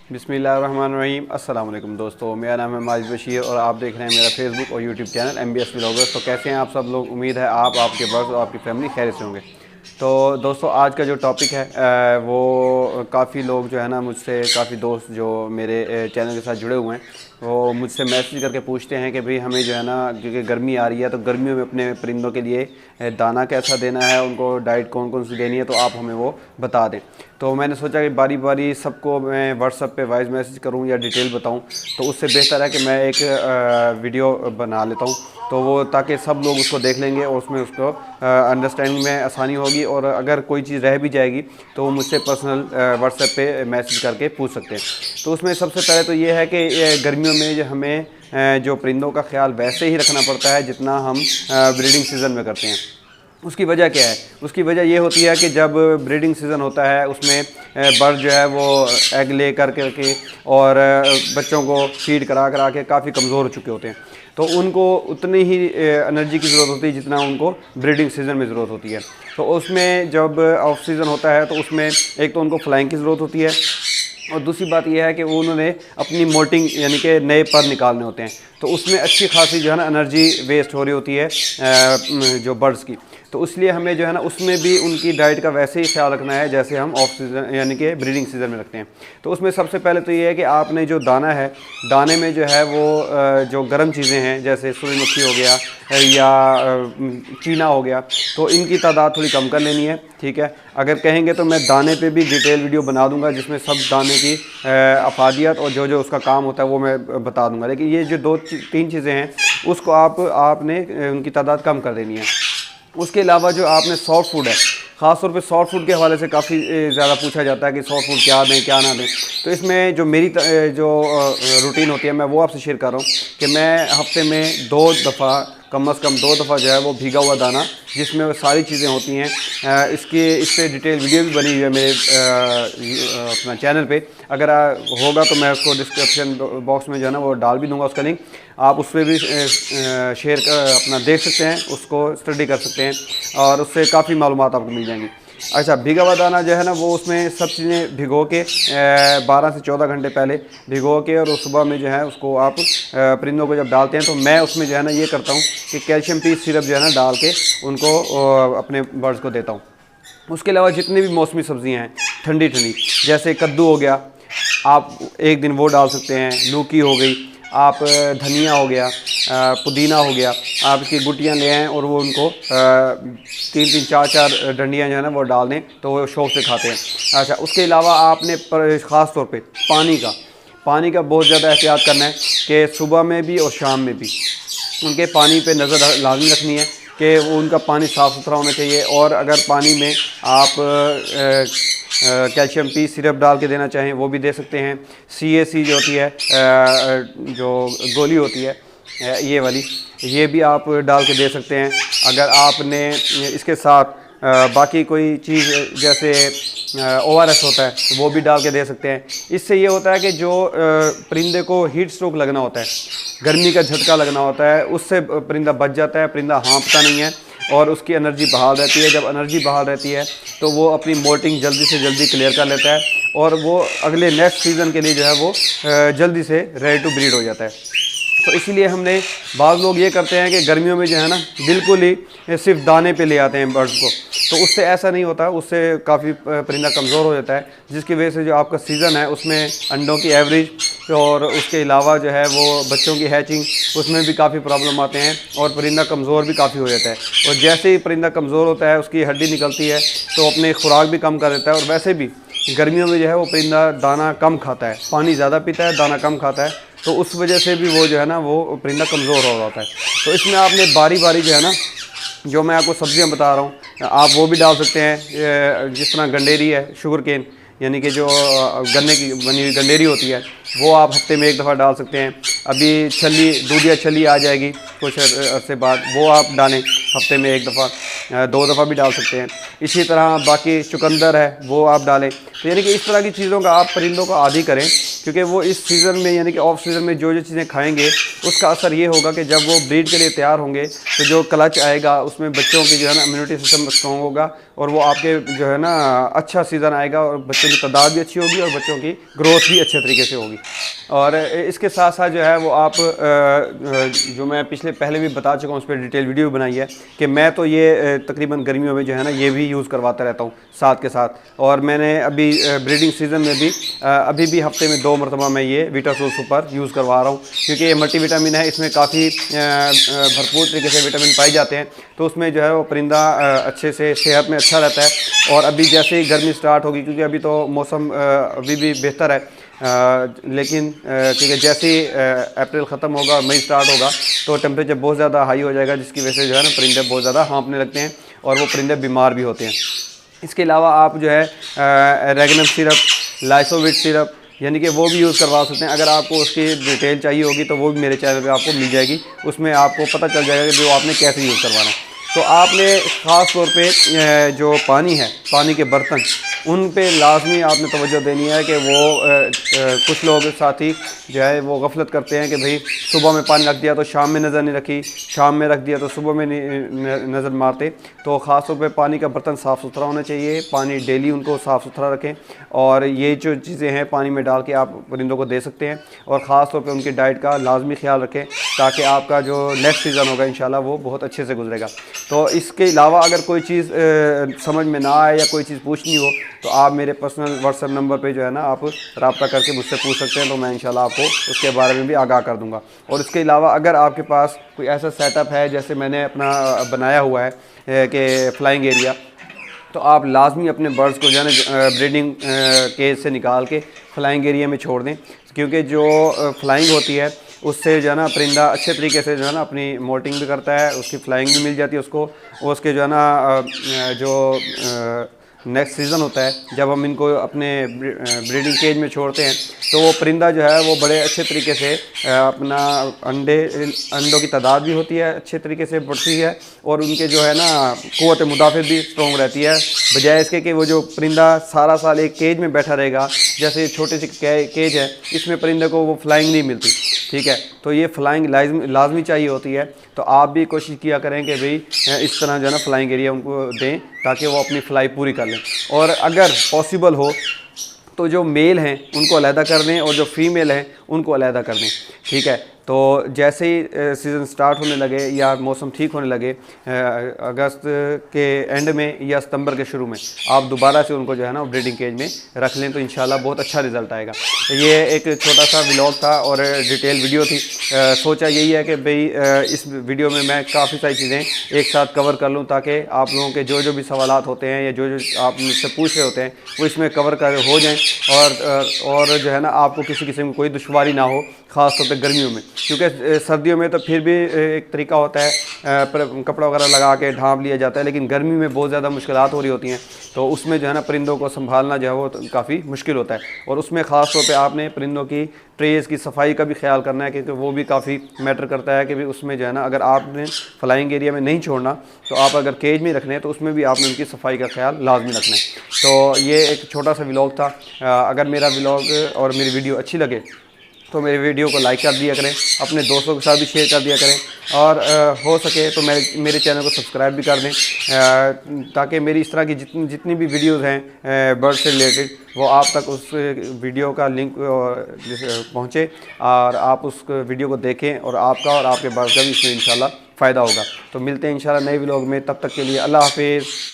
बिस्मिल्लाहिर्रहमानिर्रहीम। अस्सलाम वालेकुम दोस्तों, मेरा नाम है माजिद बशीर और आप देख रहे हैं मेरा फेसबुक और यूट्यूब चैनल MBS व्लॉगर्स। तो कैसे हैं आप सब लोग? उम्मीद है आप, आपके बर्ड्स और आपकी फैमिली खैर से होंगे। तो दोस्तों, आज का जो टॉपिक है वो काफ़ी लोग जो है ना, मुझसे काफ़ी दोस्त जो मेरे चैनल के साथ जुड़े हुए हैं, वो मुझसे मैसेज करके पूछते हैं कि भाई हमें जो है ना, क्योंकि गर्मी आ रही है तो गर्मियों में अपने परिंदों के लिए दाना कैसा देना है, उनको डाइट कौन कौन सी देनी है, तो आप हमें वो बता दें। तो मैंने सोचा कि बारी बारी सबको मैं व्हाट्सएप पे वॉइस मैसेज करूं या डिटेल बताऊं, तो उससे बेहतर है कि मैं एक वीडियो बना लेता हूं, तो वो ताकि सब लोग उसको देख लेंगे और उसमें उसको अंडरस्टैंडिंग में आसानी होगी। और अगर कोई चीज़ रह भी जाएगी तो वो मुझसे पर्सनल व्हाट्सएप पे मैसेज करके पूछ सकते हैं। तो उसमें सबसे पहले तो ये है कि गर्मियों में जो हमें जो परिंदों का ख्याल वैसे ही रखना पड़ता है जितना हम ब्रीडिंग सीज़न में करते हैं। उसकी वजह क्या है? उसकी वजह ये होती है कि जब ब्रीडिंग सीज़न होता है उसमें बर्ड जो है वो एग ले करके और बच्चों को फीड करा करा के काफ़ी कमज़ोर हो चुके होते हैं, तो उनको उतनी ही एनर्जी की ज़रूरत होती है जितना उनको ब्रीडिंग सीज़न में ज़रूरत होती है। तो उसमें जब ऑफ सीज़न होता है तो उसमें एक तो उनको फ्लाइंग की ज़रूरत होती है और दूसरी बात यह है कि उन्होंने अपनी मोल्टिंग यानी कि नए पर निकालने होते हैं, तो उसमें अच्छी खासी जो है ना एनर्जी वेस्ट हो रही होती है जो बर्ड्स की। तो इसलिए हमें जो है ना उसमें भी उनकी डाइट का वैसे ही ख्याल रखना है जैसे हम ऑफ सीज़न यानी कि ब्रीडिंग सीज़न में रखते हैं। तो उसमें सबसे पहले तो ये है कि आपने जो दाना है, दाने में जो है वो जो गर्म चीज़ें हैं जैसे सूरजमुखी हो गया या चीना हो गया, तो इनकी तादाद थोड़ी कम कर लेनी है, ठीक है। अगर कहेंगे तो मैं दाने पे भी डिटेल वीडियो बना दूंगा जिसमें सब दाने की अफादियत और जो जो उसका काम होता है वो मैं बता दूंगा। लेकिन ये जो 2-3 चीज़ें हैं उसको आपने उनकी तादाद कम कर देनी है। उसके अलावा जो आपने सॉफ्ट फूड है, ख़ास तौर पे सॉफ्ट फूड के हवाले से काफ़ी ज़्यादा पूछा जाता है कि सॉफ्ट फूड क्या दें क्या ना दें। तो इसमें जो मेरी जो रूटीन होती है मैं वो आपसे शेयर कर रहा हूँ कि मैं हफ्ते में 2 दफ़ा कम से कम 2 दफ़ा जो है वो भीगा हुआ दाना, जिसमें वो सारी चीज़ें होती हैं, इस पर डिटेल वीडियो भी बनी हुई है मेरे अपना चैनल पे। अगर होगा तो मैं उसको डिस्क्रिप्शन बॉक्स में जो है ना वो डाल भी दूंगा उसका लिंक, आप उस पर भी शेयर अपना देख सकते हैं, उसको स्टडी कर सकते हैं और उससे काफ़ी मालूमात आपको मिल जाएंगी। अच्छा, भीगा हुआ दाना जो है ना वो उसमें सब चीज़ें भिगो के 12 से 14 घंटे पहले भिगो के और सुबह में जो है उसको आप परिंदों को जब डालते हैं तो मैं उसमें जो है ना ये करता हूँ कि कैल्शियम पीस सिरप जो है ना डाल के उनको अपने बर्ड्स को देता हूँ। उसके अलावा जितनी भी मौसमी सब्ज़ियाँ हैं ठंडी ठंडी, जैसे कद्दू हो गया, आप एक दिन वो डाल सकते हैं। लौकी हो गई, आप धनिया हो गया, पुदीना हो गया, आप इसकी गुटियाँ ले आएँ और वो उनको 3-3 4-4 डंडियाँ जो है ना वो डाल दें तो वो शौक़ से खाते हैं। अच्छा, उसके अलावा आपने ख़ास तौर पे पानी का बहुत ज़्यादा एहतियात करना है कि सुबह में भी और शाम में भी उनके पानी पे नज़र लाजमी रखनी है कि वो उनका पानी साफ़ सुथरा होना चाहिए। और अगर पानी में आप कैल्शियम पी सिरप डाल के देना चाहें वो भी दे सकते हैं। CAC जो होती है जो गोली होती है ये वाली, ये भी आप डाल के दे सकते हैं। अगर आपने इसके साथ बाकी कोई चीज़ जैसे ORS होता है तो वो भी डाल के दे सकते हैं। इससे ये होता है कि जो परिंदे को हीट स्ट्रोक लगना होता है, गर्मी का झटका लगना होता है, उससे परिंदा बच जाता है, परिंदा हाँफता नहीं है और उसकी एनर्जी बहाल रहती है। जब एनर्जी बहाल रहती है तो वो अपनी मोल्टिंग जल्दी से जल्दी क्लियर कर लेता है और वो अगले नेक्स्ट सीज़न के लिए जो है वो जल्दी से रेडी टू ब्रीड हो जाता है। तो इसीलिए हमने बाज़ लोग ये करते हैं कि गर्मियों में जो है ना बिल्कुल ही सिर्फ दाने पे ले आते हैं बर्ड्स को, तो उससे ऐसा नहीं होता, उससे काफ़ी परिंदा कमज़ोर हो जाता है, जिसकी वजह से जो आपका सीज़न है उसमें अंडों की एवरेज और उसके अलावा जो है वो बच्चों की हैचिंग उसमें भी काफ़ी प्रॉब्लम आते हैं और परिंदा कमज़ोर भी काफ़ी हो जाता है। और जैसे ही परिंदा कमज़ोर होता है उसकी हड्डी निकलती है तो अपने खुराक भी कम कर देता है। और वैसे भी गर्मियों में जो है वो परिंदा दाना कम खाता है, पानी ज़्यादा पीता है, दाना कम खाता है, तो उस वजह से भी वो जो है ना वो परिंदा कमज़ोर हो जाता है। तो इसमें आपने बारी बारी जो है ना, जो मैं आपको सब्जियां बता रहा हूँ आप वो भी डाल सकते हैं। जिस तरह गंडेरी है, शुगर केन यानी कि जो गन्ने की बनी हुई गंडेरी होती है, वो आप हफ्ते में 1 दफ़ा डाल सकते हैं। अभी छली, दूधिया छली आ जाएगी कुछ अरसे बाद, वो आप डालें हफ्ते में 1 दफ़ा, 2 दफ़ा भी डाल सकते हैं। इसी तरह बाकी चुकंदर है वो आप डालें। तो यानी कि इस तरह की चीज़ों का आप परिंदों को आदी करें क्योंकि वो इस सीज़न में यानी कि ऑफ सीज़न में जो जो चीज़ें खाएंगे उसका असर ये होगा कि जब वो ब्रीड के लिए तैयार होंगे तो जो क्लच आएगा उसमें बच्चों की जो है ना इम्यूनिटी सिस्टम स्ट्रॉन्ग होगा और वो आपके जो है ना अच्छा सीज़न आएगा और बच्चों की तादाद भी अच्छी होगी और बच्चों की ग्रोथ भी अच्छे तरीके से होगी। और इसके साथ साथ जो है वो आप जो मैं पहले भी बता चुका हूँ, उस पर डिटेल वीडियो बनाई है कि मैं तो ये तकरीबन गर्मियों में जो है ना ये भी यूज़ करवाता रहता हूँ साथ के साथ। और मैंने अभी ब्रीडिंग सीज़न में भी अभी भी हफ्ते में 2 मरतबा मैं ये वीटासोल सुपर यूज़ करवा रहा हूँ, क्योंकि ये मल्टीविटामिन है, इसमें काफ़ी भरपूर तरीके से विटामिन पाए जाते हैं। तो उसमें जो है वो परिंदा अच्छे से सेहत में अच्छा रहता है। और अभी जैसे ही गर्मी स्टार्ट होगी, क्योंकि अभी तो मौसम अभी भी बेहतर है, लेकिन क्योंकि जैसे ही अप्रैल ख़त्म होगा और मई स्टार्ट होगा तो टेम्परेचर बहुत ज़्यादा हाई हो जाएगा, जिसकी वजह से जो है ना परिंदे बहुत ज़्यादा हाँफने लगते हैं और वो परिंदे बीमार भी होते हैं। इसके अलावा आप जो है रेगनम सिरप, लाइसोविट सिरप यानी कि वो भी यूज़ करवा सकते हैं। अगर आपको उसकी डिटेल चाहिए होगी तो वो भी मेरे चैनल पे आपको मिल जाएगी, उसमें आपको पता चल जाएगा कि जो आपने कैसे यूज़ करवाना है। तो आपने ख़ास तौर पे जो पानी है, पानी के बर्तन, उन पे लाजमी आपने तवज्जो देनी है कि वो कुछ लोग साथी जो है वो गफलत करते हैं कि भाई सुबह में पानी रख दिया तो शाम में नज़र नहीं रखी, शाम में रख दिया तो सुबह में नज़र मारते। तो ख़ास तौर पे पानी का बर्तन साफ़ सुथरा होना चाहिए, पानी डेली उनको साफ़ सुथरा रखें। और ये जो चीज़ें हैं पानी में डाल के आप परिंदों को दे सकते हैं। और ख़ास तौर पे उनकी डाइट का लाजमी ख्याल रखें ताकि आपका जो नेक्स्ट सीज़न होगा इंशाल्लाह वो बहुत अच्छे से गुजरेगा। तो इसके अलावा अगर कोई चीज़ समझ में ना आए या कोई चीज़ पूछनी हो तो आप मेरे पर्सनल व्हाट्सएप नंबर पे जो है ना आप रब्ता करके मुझसे पूछ सकते हैं, तो मैं इंशाल्लाह आपको उसके बारे में भी आगाह कर दूंगा। और इसके अलावा अगर आपके पास कोई ऐसा सेटअप है जैसे मैंने अपना बनाया हुआ है कि फ्लाइंग एरिया, तो आप लाजमी अपने बर्ड्स को जो है ना ब्रीडिंग केज से निकाल के फ्लाइंग एरिया में छोड़ दें, क्योंकि जो फ्लाइंग होती है उससे जो है ना परिंदा अच्छे तरीके से जो है ना अपनी मोल्टिंग भी करता है, उसकी फ्लाइंग भी मिल जाती है उसको। और उसके जो है ना जो नेक्स्ट सीज़न होता है जब हम इनको अपने ब्रीडिंग केज में छोड़ते हैं तो वो परिंदा जो है वो बड़े अच्छे तरीके से अपना अंडों की तादाद भी होती है, अच्छे तरीके से बढ़ती है और उनके जो है ना क़ुव्वत मुदाफ़िअत भी स्ट्रॉन्ग रहती है, बजाय इसके कि वो जो परिंदा सारा साल एक केज में बैठा रहेगा। जैसे छोटे से केज है, इसमें परिंदे को वो फ्लाइंग नहीं मिलती, ठीक है। तो ये फ्लाइंग लाजमी चाहिए होती है। तो आप भी कोशिश किया करें कि भाई इस तरह जो है ना फ्लाइंग एरिया उनको दें ताकि वो अपनी फ्लाई पूरी कर लें। और अगर पॉसिबल हो तो जो मेल हैं उनको अलहदा कर दें और जो फीमेल हैं उनको अलहदा कर दें, ठीक है। तो जैसे ही सीज़न स्टार्ट होने लगे या मौसम ठीक होने लगे अगस्त के एंड में या सितंबर के शुरू में आप दोबारा से उनको जो है ना ब्रीडिंग केज में रख लें तो इंशाल्लाह बहुत अच्छा रिज़ल्ट आएगा। ये एक छोटा सा व्लॉग था और डिटेल वीडियो थी। सोचा यही है कि भाई इस वीडियो में मैं काफ़ी सारी चीज़ें एक साथ कवर कर लूँ ताकि आप लोगों के जो जो भी सवालात होते हैं या जो जो आप मुझसे पूछ रहे होते हैं वो इसमें कवर कर हो जाएँ और जो है ना आपको किसी किस्म की कोई दुश्वारी ना हो, ख़ास तौर पे गर्मियों में। क्योंकि सर्दियों में तो फिर भी एक तरीका होता है कपड़ा वगैरह लगा के ढाँप लिया जाता है, लेकिन गर्मी में बहुत ज़्यादा मुश्किलात हो रही होती हैं। तो उसमें जो है ना परिंदों को संभालना जो है वो काफ़ी मुश्किल होता है और उसमें ख़ास तौर पे आपने परिंदों की ट्रेज़ की सफाई का भी ख्याल करना है, क्योंकि वो भी काफ़ी मैटर करता है कि भाई उसमें जो है ना अगर आपने फ्लाइंग एरिया में नहीं छोड़ना तो आप अगर केज में रखने हैं तो उसमें भी आपने उनकी सफाई का ख्याल लाजमी रखना है। तो ये एक छोटा सा व्लॉग था। अगर मेरा व्लॉग और मेरी वीडियो अच्छी लगे तो मेरे वीडियो को लाइक कर दिया करें, अपने दोस्तों के साथ भी शेयर कर दिया करें और हो सके तो मेरे चैनल को सब्सक्राइब भी कर दें ताकि मेरी इस तरह की जितनी भी वीडियोज़ हैं बर्ड से रिलेटेड वो आप तक उस वीडियो का लिंक पहुँचे और आप उस वीडियो को देखें और आपका और आपके बर्ड का भी इसमें इंशाल्लाह फ़ायदा होगा। तो मिलते हैं इंशाल्लाह नए व्लॉग में, तब तक के लिए अल्लाह हाफिज़।